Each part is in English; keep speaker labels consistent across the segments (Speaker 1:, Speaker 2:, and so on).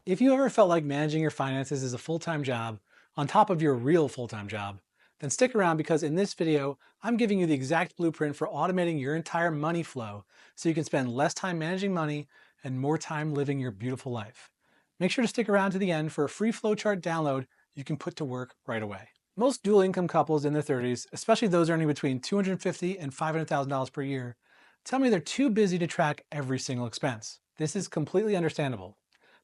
Speaker 1: If you ever felt like managing your finances is a full-time job on top of your real full-time job, then stick around because in this video, I'm giving you the exact blueprint for automating your entire money flow so you can spend less time managing money and more time living your beautiful life. Make sure to stick around to the end for a free flowchart download you can put to work right away. Most dual income couples in their 30s, especially those earning between $250,000 and $500,000 per year, tell me they're too busy to track every single expense. This is completely understandable.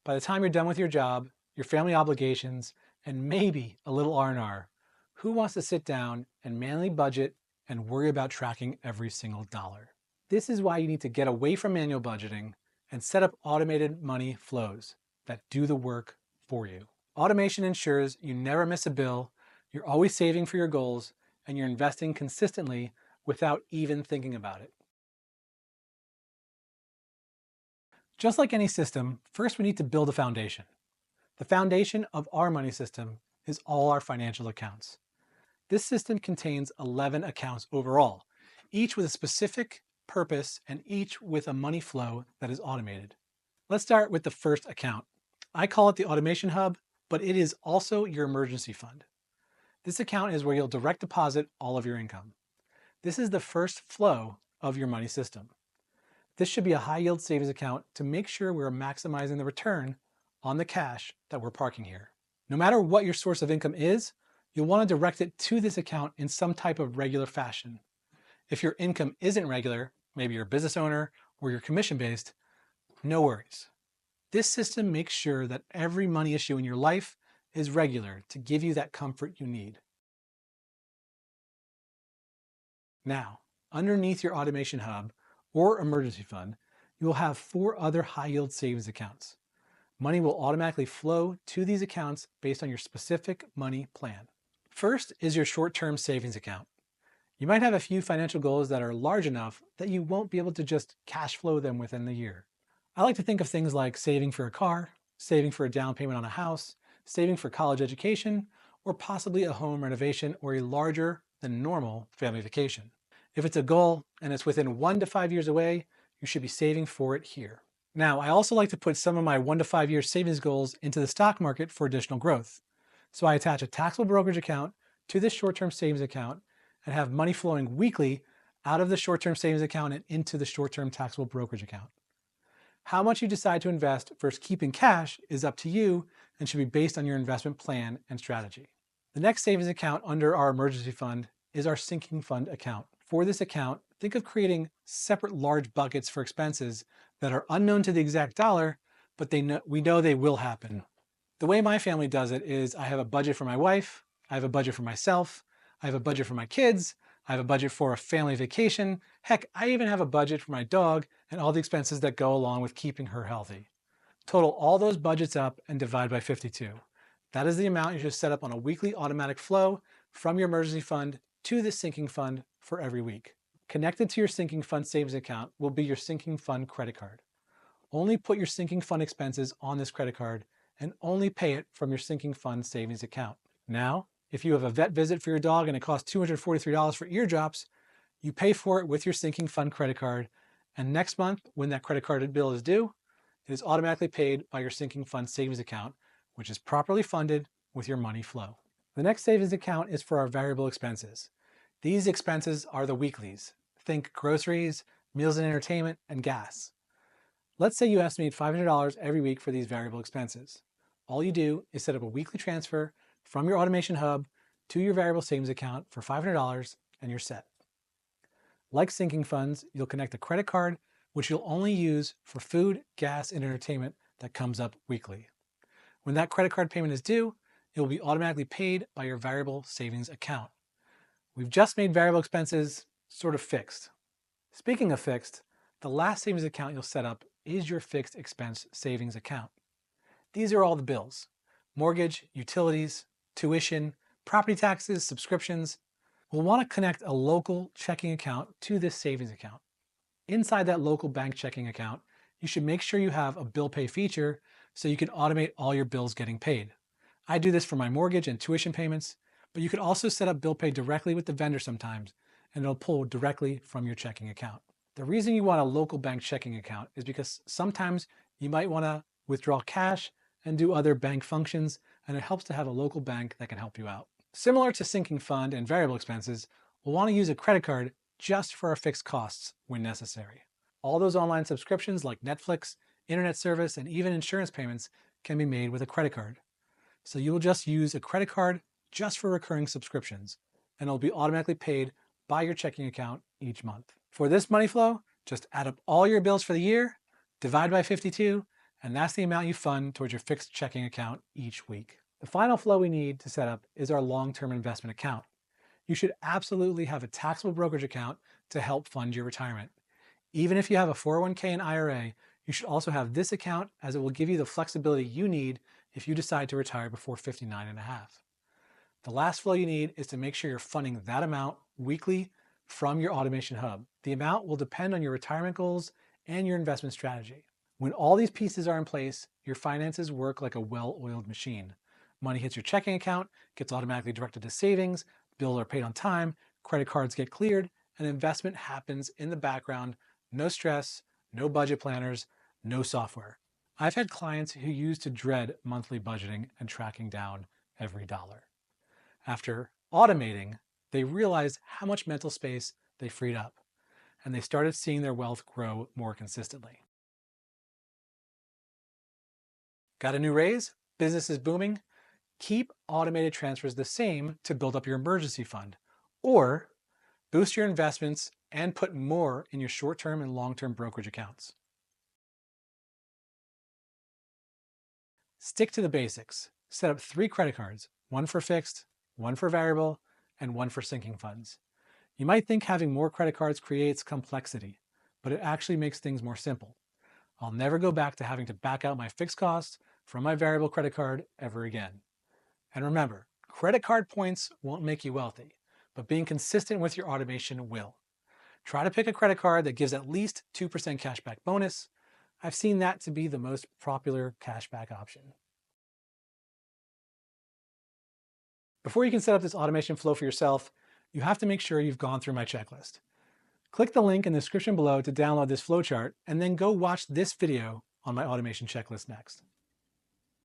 Speaker 1: By the time you're done with your job, your family obligations, and maybe a little R&R, who wants to sit down and manually budget and worry about tracking every single dollar? This is why you need to get away from manual budgeting and set up automated money flows that do the work for you. Automation ensures you never miss a bill, you're always saving for your goals, and you're investing consistently without even thinking about it. Just like any system, first we need to build a foundation. The foundation of our money system is all our financial accounts. This system contains 11 accounts overall, each with a specific purpose and each with a money flow that is automated. Let's start with the first account. I call it the automation hub, but it is also your emergency fund. This account is where you'll direct deposit all of your income. This is the first flow of your money system. This should be a high yield savings account to make sure we're maximizing the return on the cash that we're parking here. No matter what your source of income is, you'll want to direct it to this account in some type of regular fashion. If your income isn't regular, maybe you're a business owner or you're commission-based, no worries. This system makes sure that every money issue in your life is regular to give you that comfort you need. Now, underneath your automation hub or emergency fund, you will have 4 other high yield savings accounts. Money will automatically flow to these accounts based on your specific money plan. First is your short-term savings account. You might have a few financial goals that are large enough that you won't be able to just cash flow them within the year. I like to think of things like saving for a car, saving for a down payment on a house, saving for college education, or possibly a home renovation or a larger than normal family vacation. If it's a goal and it's within 1 to 5 years away, you should be saving for it here. Now, I also like to put some of my 1 to 5 year savings goals into the stock market for additional growth. So I attach a taxable brokerage account to this short-term savings account and have money flowing weekly out of the short-term savings account and into the short-term taxable brokerage account. How much you decide to invest versus keeping cash is up to you and should be based on your investment plan and strategy. The next savings account under our emergency fund is our sinking fund account. For this account, think of creating separate large buckets for expenses that are unknown to the exact dollar, but we know they will happen. The way my family does it is I have a budget for my wife, I have a budget for myself, I have a budget for my kids, I have a budget for a family vacation. Heck, I even have a budget for my dog and all the expenses that go along with keeping her healthy. Total all those budgets up and divide by 52. That is the amount you should set up on a weekly automatic flow from your emergency fund to the sinking fund for every week. Connected to your sinking fund savings account will be your sinking fund credit card. Only put your sinking fund expenses on this credit card and only pay it from your sinking fund savings account. Now, if you have a vet visit for your dog and it costs $243 for ear drops, you pay for it with your sinking fund credit card, and next month, when that credit card bill is due, it is automatically paid by your sinking fund savings account, which is properly funded with your money flow. The next savings account is for our variable expenses. These expenses are the weeklies. Think groceries, meals and entertainment, and gas. Let's say you estimate $500 every week for these variable expenses. All you do is set up a weekly transfer from your automation hub to your variable savings account for $500 and you're set. Like sinking funds, you'll connect a credit card, which you'll only use for food, gas, and entertainment that comes up weekly. When that credit card payment is due, it will be automatically paid by your variable savings account. We've just made variable expenses sort of fixed. Speaking of fixed, the last savings account you'll set up is your fixed expense savings account. These are all the bills: mortgage, utilities, tuition, property taxes, subscriptions. We'll want to connect a local checking account to this savings account. Inside that local bank checking account, you should make sure you have a bill pay feature so you can automate all your bills getting paid. I do this for my mortgage and tuition payments, but you can also set up bill pay directly with the vendor sometimes, and it'll pull directly from your checking account. The reason you want a local bank checking account is because sometimes you might want to withdraw cash and do other bank functions, and it helps to have a local bank that can help you out. Similar to sinking fund and variable expenses, we'll want to use a credit card just for our fixed costs when necessary. All those online subscriptions like Netflix, internet service, and even insurance payments can be made with a credit card. So you will just use a credit card just for recurring subscriptions, and it'll be automatically paid by your checking account each month. For this money flow, just add up all your bills for the year, divide by 52, and that's the amount you fund towards your fixed checking account each week. The final flow we need to set up is our long-term investment account. You should absolutely have a taxable brokerage account to help fund your retirement. Even if you have a 401k and IRA, you should also have this account, as it will give you the flexibility you need if you decide to retire before 59 and a half. The last flow you need is to make sure you're funding that amount weekly from your automation hub. The amount will depend on your retirement goals and your investment strategy. When all these pieces are in place, your finances work like a well-oiled machine. Money hits your checking account, gets automatically directed to savings, bills are paid on time, credit cards get cleared, and investment happens in the background. No stress, no budget planners, no software. I've had clients who used to dread monthly budgeting and tracking down every dollar. After automating, they realized how much mental space they freed up, and they started seeing their wealth grow more consistently. Got a new raise? Business is booming? Keep automated transfers the same to build up your emergency fund, or boost your investments and put more in your short-term and long-term brokerage accounts. Stick to the basics. Set up 3 credit cards, one for fixed, one for variable, and one for sinking funds. You might think having more credit cards creates complexity, but it actually makes things more simple. I'll never go back to having to back out my fixed costs from my variable credit card ever again. And remember, credit card points won't make you wealthy, but being consistent with your automation will. Try to pick a credit card that gives at least 2% cashback bonus. I've seen that to be the most popular cashback option. Before you can set up this automation flow for yourself, you have to make sure you've gone through my checklist. Click the link in the description below to download this flowchart, and then go watch this video on my automation checklist next.